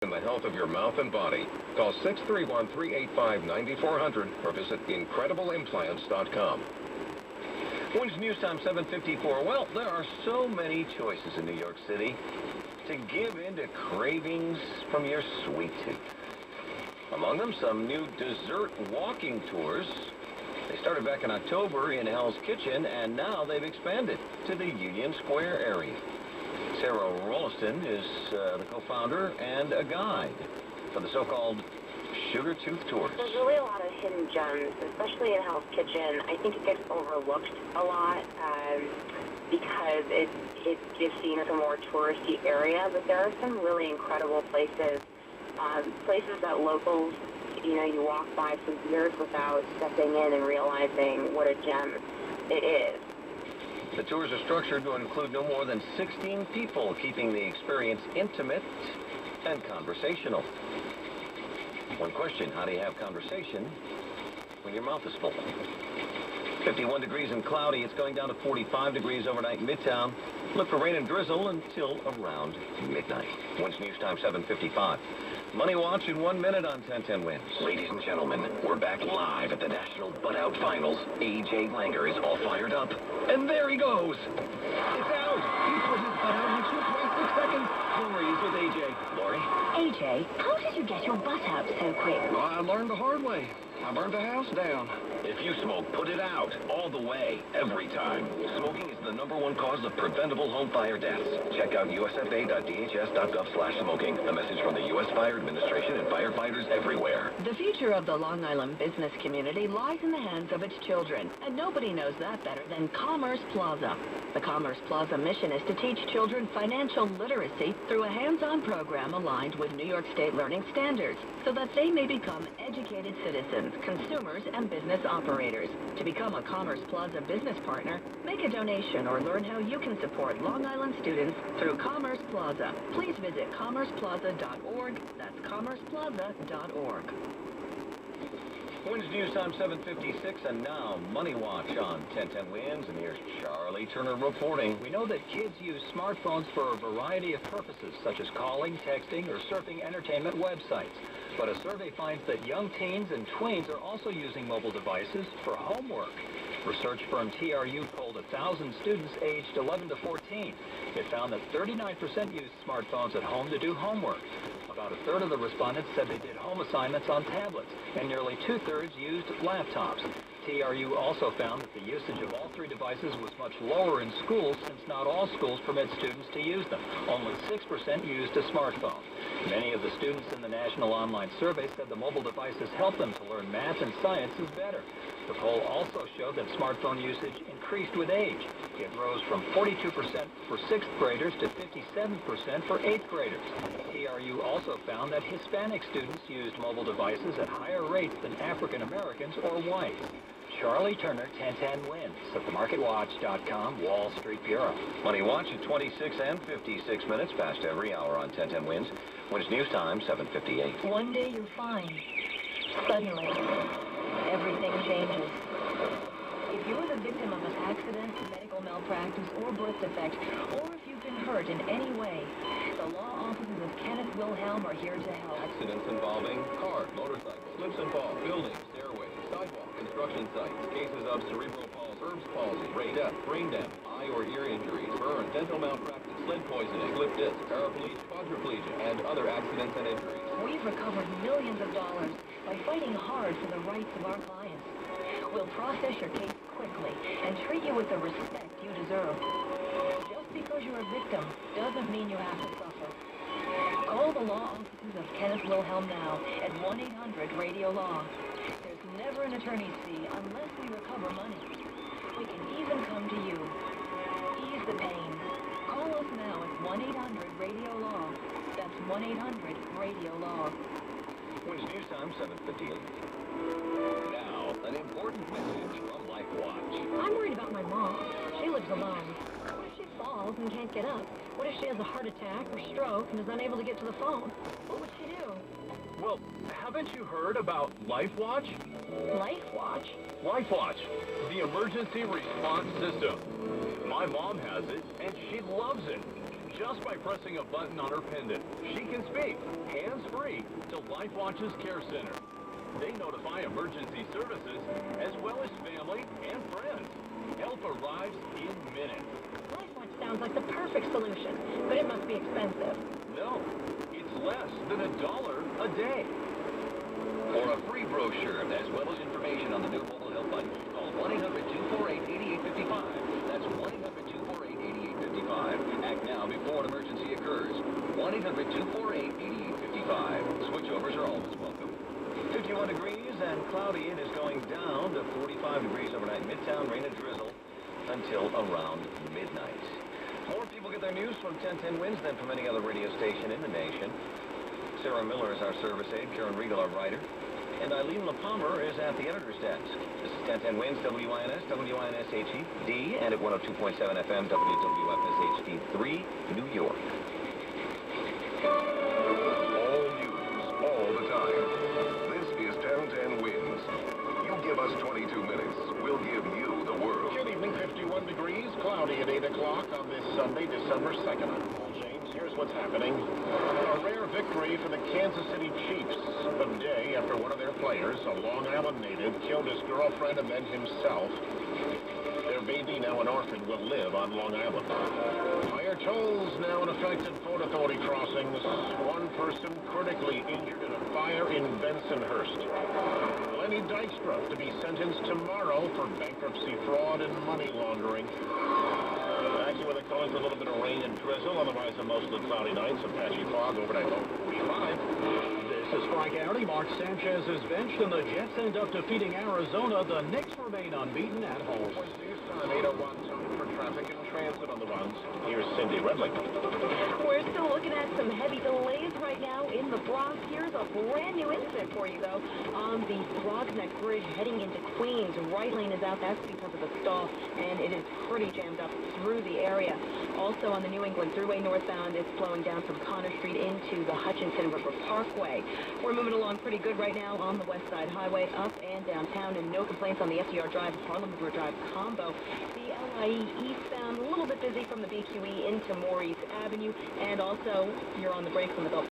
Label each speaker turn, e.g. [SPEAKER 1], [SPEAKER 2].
[SPEAKER 1] in the health of your mouth and body. Call 631-385-9400 or visit IncredibleImplants.com.
[SPEAKER 2] When's News Time 7:54? Well, there are so many choices in New York City to give in to cravings from your sweet tooth. Among them, some new dessert walking tours. They started back in October in Hell's Kitchen, and now they've expanded to the Union Square area. Sarah Rolliston is the co-founder and a guide for the so-called Sugar Tooth Tours.
[SPEAKER 3] There's really a lot of hidden gems, especially in Hell's Kitchen. I think it gets overlooked a lot because it is seen as a more touristy area, but there are some really incredible places, places that locals, you walk by for years without stepping in and realizing what a gem it is.
[SPEAKER 2] The tours are structured to include no more than 16 people, keeping the experience intimate and conversational. One question, how do you have conversation when your mouth is full? 51 degrees and cloudy. It's going down to 45 degrees overnight in Midtown. Look for rain and drizzle until around midnight. When's News Time 7:55. Money Watch in 1 minute on 1010 Wins.
[SPEAKER 4] Ladies and gentlemen, we're back live at the National Butt Out Finals. A.J. Langer is all fired up. And there he goes. It's out. He put his butt out in 2.6 seconds. Lori's with A.J. Lori?
[SPEAKER 5] AJ, how did you get your butt out so quick?
[SPEAKER 6] Well, I learned the hard way. I burned the house down.
[SPEAKER 4] If you smoke, put it out. All the way. Every time. Smoking is the #1 cause of preventable home fire deaths. Check out usfa.dhs.gov/smoking. A message from the U.S. Fire Administration and firefighters everywhere.
[SPEAKER 5] The future of the Long Island business community lies in the hands of its children, and nobody knows that better than Commerce Plaza. The Commerce Plaza mission is to teach children financial literacy through a hands-on program aligned with New York State learning standards, so that they may become educated citizens, consumers, and business operators. To become a Commerce Plaza business partner, make a donation or learn how you can support Long Island students through Commerce Plaza. Please visit commerceplaza.org. That's commerceplaza.org.
[SPEAKER 2] Wins News Time 7:56, and now Money Watch on 1010 Wins, and here's Charlie Turner reporting.
[SPEAKER 7] We know that kids use smartphones for a variety of purposes, such as calling, texting, or surfing entertainment websites. But a survey finds that young teens and tweens are also using mobile devices for homework. Research firm TRU polled 1,000 students aged 11 to 14. It found that 39% used smartphones at home to do homework. About a third of the respondents said they did home assignments on tablets, and nearly 2/3 used laptops. TRU also found that the usage of all three devices was much lower in schools, since not all schools permit students to use them. Only 6% used a smartphone. Many of the students in the national online survey said the mobile devices help them to learn math and sciences better. The poll also showed that smartphone usage increased with age. It rose from 42% for 6th graders to 57% for 8th graders. TRU also found that Hispanic students used mobile devices at higher rates than African Americans or whites. Charlie Turner, 1010 Wins at themarketwatch.com, Wall Street Bureau.
[SPEAKER 2] Money Watch at 26 and 56 minutes past every hour on 1010 Wins. Wins News Time 7:58.
[SPEAKER 5] One day you're fine. Suddenly, everything changes. If you're the victim of an accident, medical malpractice, or birth defect, or if you've been hurt in any way, the law offices of Kenneth Wilhelm are here to help.
[SPEAKER 1] Accidents involving cars, motorcycles, slips and falls, buildings, stairways, sidewalk, construction sites, cases of cerebral palsy, Erb's palsy, death, brain damage, eye or ear injuries, burn, dental malpractice, lead poisoning, slip disc, paraplegia, quadriplegia, and other accidents and injuries.
[SPEAKER 5] We've recovered millions of dollars by fighting hard for the rights of our clients. We'll process your case quickly and treat you with the respect you deserve. Just because you're a victim doesn't mean you have to suffer. Call the law offices of Kenneth Wilhelm now at 1-800-RADIO-LAW. There's never an attorney's fee unless we recover money. We can even come to you. Ease the pain. Call us now at 1-800-RADIO-LAW. That's 1-800-RADIO-LAW.
[SPEAKER 2] Wins News Time 7:58. Now, an important message from Life Watch.
[SPEAKER 8] I'm worried about my mom. She lives alone. What if she falls and can't get up? What if she has a heart attack or stroke and is unable to get to the phone? What would she do?
[SPEAKER 7] Well, haven't you heard about Life Watch?
[SPEAKER 8] Life Watch?
[SPEAKER 7] Life Watch, the emergency response system. My mom has it, and she loves it.
[SPEAKER 1] just by pressing a button on her pendant. She can speak, hands-free, to LifeWatch's Care Center. They notify emergency services as well as family and friends. Help arrives in minutes.
[SPEAKER 8] LifeWatch sounds like the perfect solution, but it must be expensive.
[SPEAKER 1] No, it's less than $1 a day.
[SPEAKER 4] For a free brochure as well as information on the new mobile help button, call 1-800-248-8855. That's 1-800-248-8855. Act now before an emergency occurs. 1-800-248-8855. Switchovers are always welcome.
[SPEAKER 2] 51 degrees and cloudy. It is going down to 45 degrees overnight. Midtown, rain and drizzle until around midnight. More people get their news from 1010 Winds than from any other radio station in the nation. Sarah Miller is our service aide, Karen Regal, our writer, and Eileen LaPalmer is at the editor's desk. This is 1010 Winds, WINS, WINS-HD, and at 102.7 FM, WWFS-HD3, New York.
[SPEAKER 9] All news, all the time. This is 1010 Winds. You give us 22 minutes, we'll give you the world.
[SPEAKER 10] Good evening, 51 degrees, cloudy at 8 o'clock on this Sunday, December 2nd. I'm Paul James. Here's what's happening. A rare victory for the Kansas City Chiefs. A day after one of their players, a Long Island native, killed his girlfriend and then himself. Their baby, now an orphan, will live on Long Island. Higher tolls now in effect at Port Authority crossings. One person critically injured in a fire in Bensonhurst. Lenny Dykstra to be sentenced tomorrow for bankruptcy fraud and money laundering. Actually, we're calling for a little bit of rain and drizzle, otherwise a mostly cloudy night, some patchy fog overnight, 45.
[SPEAKER 11] This is Frank Arity. Mark Sanchez is benched, and the Jets end up defeating Arizona. The Knicks remain unbeaten at home.
[SPEAKER 10] News time, 801 for traffic and transit on the ones. Here's Cindy Redley.
[SPEAKER 5] We're still looking at some heavy delays right now in the Bronx. Here's a brand new incident for you, though, on the Throgs Neck Bridge heading into Queens. Right lane is out. That's because of a stall, and it is pretty jammed up through the area. Also on the New England Thruway northbound, it's slowing down from Connor Street into the Hutchinson River Parkway. We're moving along pretty good right now on the West Side Highway, up and downtown, and no complaints on the FDR Drive, Harlem River Drive combo. The LIE eastbound, a little bit busy from the BQE into Maurice Avenue, and also you're on the brakes on the Belt